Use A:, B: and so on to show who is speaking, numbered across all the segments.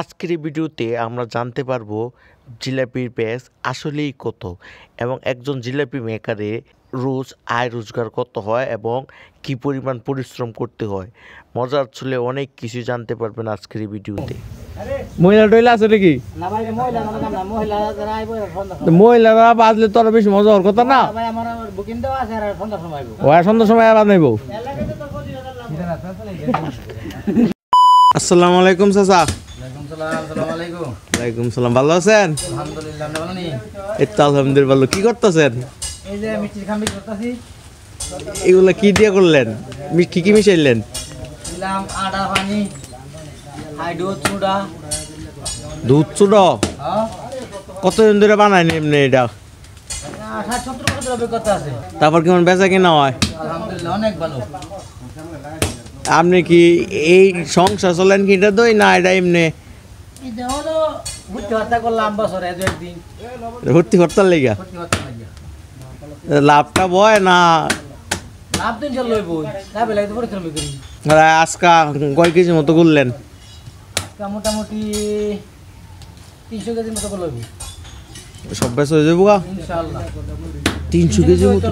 A: আজকের এই ভিডিওতে আমরা জানতে পারবো জিলাপির প্রাইস আসলেই কত এবং একজন জিলাপি মেকারে রোজ আয় রোজগার কত হয় এবং কি পরিমাণ পরিশ্রম করতে হয়। মজার ছলে অনেক কিছু জানতে পারবেন আজকের এই ভিডিওতে।
B: মহিলা টইলা আছে নাকি? মহিলারা বাজলে তো আরো বেশি মজা হওয়ার কথা না। সন্ধ্যার সময় আবার নেব। আসসালামু আলাইকুম চাচা। ওয়ালাইকুম সালাম। ভালো আছেন? এই তো আলহামদুলিল্লাহ ভালো। কি করতেছেন? এগুলা কি দিয়ে করলেন? কি কি মিশাইলেন? দুধ চুড়া কতদিন ধরে বানায়নি এমনি এটা? তারপর কেমন বেচা কিনা হয়? আপনি কি এই সংসার চলেন কি এটা দই না এটা এমনি ভর্তি হরতাল লেগা? লাভটা বয় না আজকা কয় কেজি মতো করলেন?
C: মোটামুটি 300 কেজির মতো করলেন।
B: সব বেচা হয়ে যাবো? 300 কেজির মতো?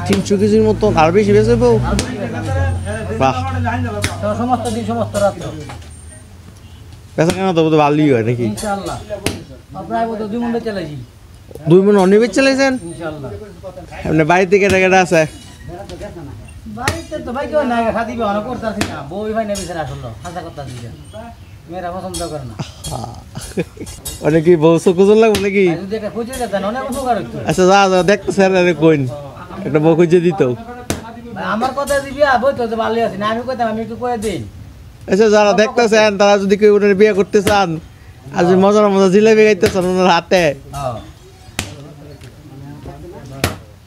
B: 300 কেজির মতো আর বেশি বেচে যাবো? বাহ,
C: সমস্ত দিন সমস্ত রাত
B: বেচা কেনা তো ভালোই হয় নাকি?
C: ইনশাআল্লাহ প্রায় 2 মণ চালাইছি।
B: 2 মণ অনেক চালাইছেন?
C: ইনশাআল্লাহ।
B: এমনি বাড়িতে কেটে কেটে আছে?
C: বাড়িতে তো ভাই কেউ নাই, খাদি বানা করতেছি না, বই ভাই নেবে স্যার আসলো হাসা কথা দিছে মেরা পছন্দ করে না।
B: অনেক কি বউ চকুজল লাগবে নাকি?
C: যদি একটা খুঁজে দেন অনেক উপকার হতো।
B: আচ্ছা যা যা দেখতে স্যার আরে কইন একটা বউ খুঁজে দিত।
C: আমার কথা দিবি বই তো ভালো আছে না, আমি কইতাম আমি একটু কয়ে দিন।
B: আচ্ছা যারা দেখতেছেন তারা যদি কেউ ওনার বিয়ে করতে চান আর যদি মজার মজা জিলাপি খাইতে চান ওনার হাতে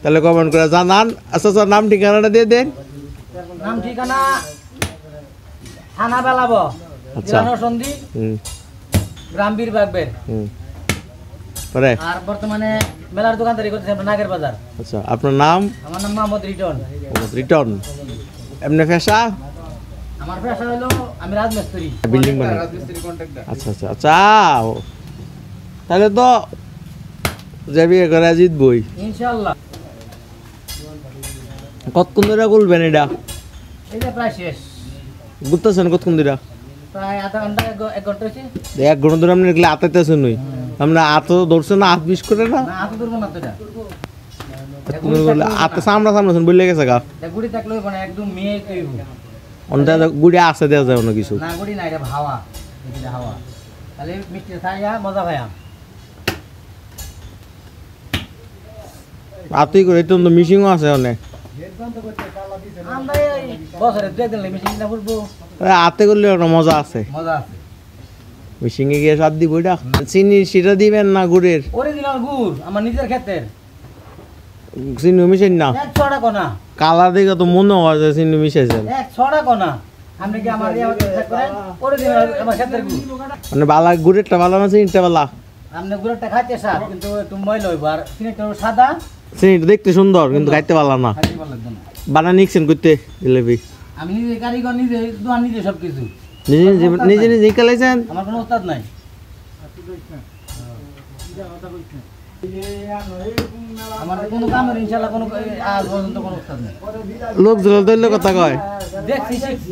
B: তাহলে কমেন্ট করে জানান। আচ্ছা স্যার নাম ঠিকানাটা দিয়ে দেন।
C: নাম ঠিকানা থানা বেলাবো,
B: আচ্ছা
C: সন্ধি, গ্রাম বীর বাগবের।
B: পরে
C: আর বর্তমানে মেলার দোকানদারি করতেছি আমরা নাগের বাজার।
B: আচ্ছা আপনার নাম?
C: আমার নাম মোহাম্মদ রিটন।
B: রিটন। এমনি পেশা?
C: আমার পেশা হলো আমি রাজমিস্ত্রি,
B: বিল্ডিং বানাই। আচ্ছা আচ্ছা আচ্ছা তাহলে তো যাবি করে জিতবই
C: ইনশাআল্লাহ।
B: কতক্ষণ ধরে বলবেন এটা?
C: এটা প্রায় শেষ।
B: ঘুরতেছেন কতক্ষণ ধরে?
C: প্রায় আধা ঘন্টা 1 ঘন্টা হয়েছে।
B: 1 ঘন্টা ধরে আপনি এগুলো আতাইতেছেন নই? আপনি আত ধরছেন না, হাত বিষ করে না?
C: না আতো ধরবো না তো এটা।
B: আত সামনা সামনা বলে গেছে গা।
C: গুড়ি থাকলে মানে একদম মেয়ে কইব।
B: অন্যটা গুড়ি আছে দেওয়া যায় না কিছু?
C: না গুড়ি না, এটা হাওয়া, এটা হাওয়া। তাহলে মিষ্টি খাইয়া মজা ভাইয়া।
B: আতই করে তো মিশিংও আছে অনেক।
C: আমরা এই বছরে 2 দিন মিশিংটা ফুটবো।
B: আতে করলে একটা মজা আছে।
C: মজা আছে।
B: মিশিংয়ে গিয়ে স্বাদ দিব এটা। চিনি সেটা দিবেন না গুড়ের?
C: অরিজিনাল গুড় আমার নিজের ক্ষেতের।
B: চিনি মিশাইন না?
C: 1 ছড়া কোনা।
B: কালার দেখে তো মনে হয় যে চিনি মিশাইছেন।
C: 1 ছড়া কোনা। আপনি কি আমার ইয়া চেক করেন? অরিজিনাল আমার ক্ষেতের গুড়।
B: মানে বালা গুড়েরটা ভালো না চিনিটা ভালো?
C: আপনি গুড়টা খাইতে স্বাদ কিন্তু একটু ময়লা হইব, আর চিনিটা সাদা।
B: চিনিটা দেখতে সুন্দর কিন্তু খাইতে ভালো না।
C: খাইতে ভালো লাগবে না।
B: বানা নিছেন করতে জিলাপি?
C: আমি নিজে কারিগর, নিজে দোকান, নিজে সবকিছু
B: নিজে নিজে নিজে কালাইছেন?
C: আমার কোনো উস্তাদ নাই। আমার কোনো কামের ইনশাআল্লাহ কোনো আজ পর্যন্ত কোনো উস্তাদ নাই।
B: লোক জল দইলে কথা কয়?
C: দেখছি শিখছি।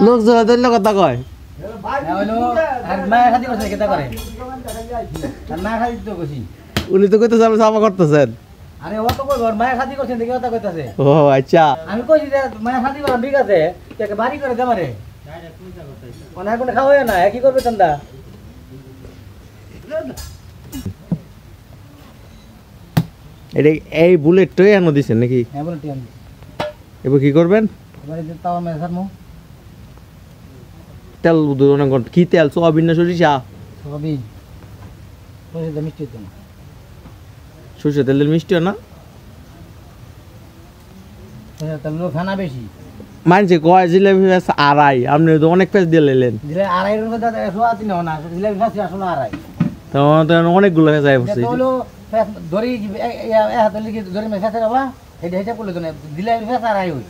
B: লোক জল দইলে কথা কয়?
C: হলো আর মায়ের খাতি করছে কেটা করে? আর মায়ের খাতি তো কইছি।
B: উনি তো কইতে চাল সাফা করতেছেন।
C: আরে ও তো কইবর মায়ের খাতি করছেন দেখে কথা কইতাছে।
B: ও আচ্ছা।
C: আমি কইছি যে মায়ের খাতি করা ঠিক আছে, তাকে বাড়ি করে দে মারে। কোন এখন খাওয়ায় না, কি করবে চান্দা?
B: এটা এই বুলেটটাই আনো দিছেন নাকি?
C: হ্যাঁ বলটি আমি।
B: এবার কি করবেন?
C: এবারে যে তাও মে সারমু।
B: তেল দুধ কি তেল? সোয়াবিন না সরিষা?
C: সবই সরিষা মিষ্টি তো না।
B: সরিষা তেলের মিষ্টি না?
C: সরিষা তেল খানা বেশি।
B: মানছে কয় জিলাপি আড়াই, আপনি তো অনেক পেঁচ দিয়ে লেলেন।
C: দিলে আড়াই এর মধ্যে 180 না, জিলাপি খাচ্ছি আসলে আড়াই।
B: তো অনেকগুলো পেঁচাই পড়ছে।
C: হলো ধরি হাতে লিখে ধরে মেশাতে বাবা, এটা করলে তো না, জিলাপি ফেস আড়াই হই।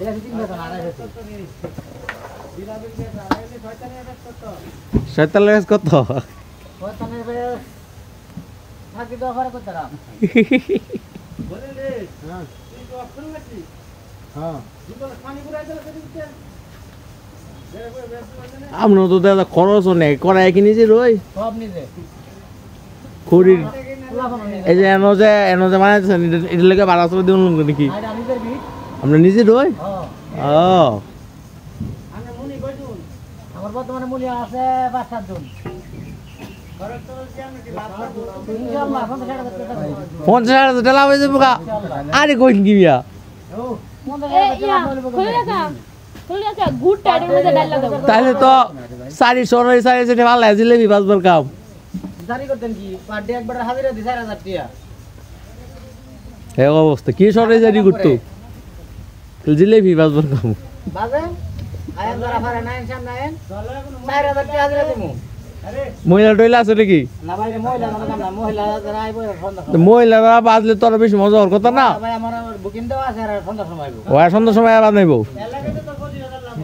C: জিলাপি 3 বেতন আড়াই বেতন
B: শয়তানের কাছে কত
C: শয়তানের বেশ থাকি তো ঘরে করতে রাম বলেন রে হ্যাঁ তুই তো অপশন নাকি হ্যাঁ দুটো পানি পুরাই দিলে দিতে
B: আমরা তো দাদা খরচও নেই করাই কি নিজে রই
C: সব নিজে
B: খড়ির
C: পুরানো নিজে
B: এই যে এনো যে বানাইছেন এটা লেগে ভাড়া চলে দিন নাকি
C: আর নিজের বিট
B: আমরা নিজে রই
C: হ্যাঁ
B: ও
C: আমরা মুনি কয়জন আমার বর্তমানে মুনি আছে 5-7 জন খরচ তো বলছি আমি কি লাভ করব ইনশাআল্লাহ
B: 50,000 টাকা লাভ হয়ে যাবে গা আরে কই কি মিয়া
C: ও
B: তাহলে তো সারি সরাই সারি সেটা ভালো জিলেবি বাজবার কাম
C: জারি করতেন কি পার ডে একবার হাজিরা দি 4000 টাকা
B: এই অবস্থা কি সরাই জারি করতো জিলেবি বাজবার কাম
C: বাজে আয়ান যারা পারে না ইনশাআল্লাহ নাইন 4000 টাকা হাজিরা দিমু আরে
B: মহিলা টইলা আছে নাকি
C: না ভাই মহিলা না মহিলা যারা আইবো সন্ধ্যা
B: মহিলারা বাজলে তো আরো বেশি মজা হওয়ার কথা না
C: ভাই আমার বুকিং দেওয়া আছে আর সন্ধ্যার সময় আইবো
B: ও সন্ধ্যার সময় আবার নাইবো
C: এলাকাতে তো 25000 লাভ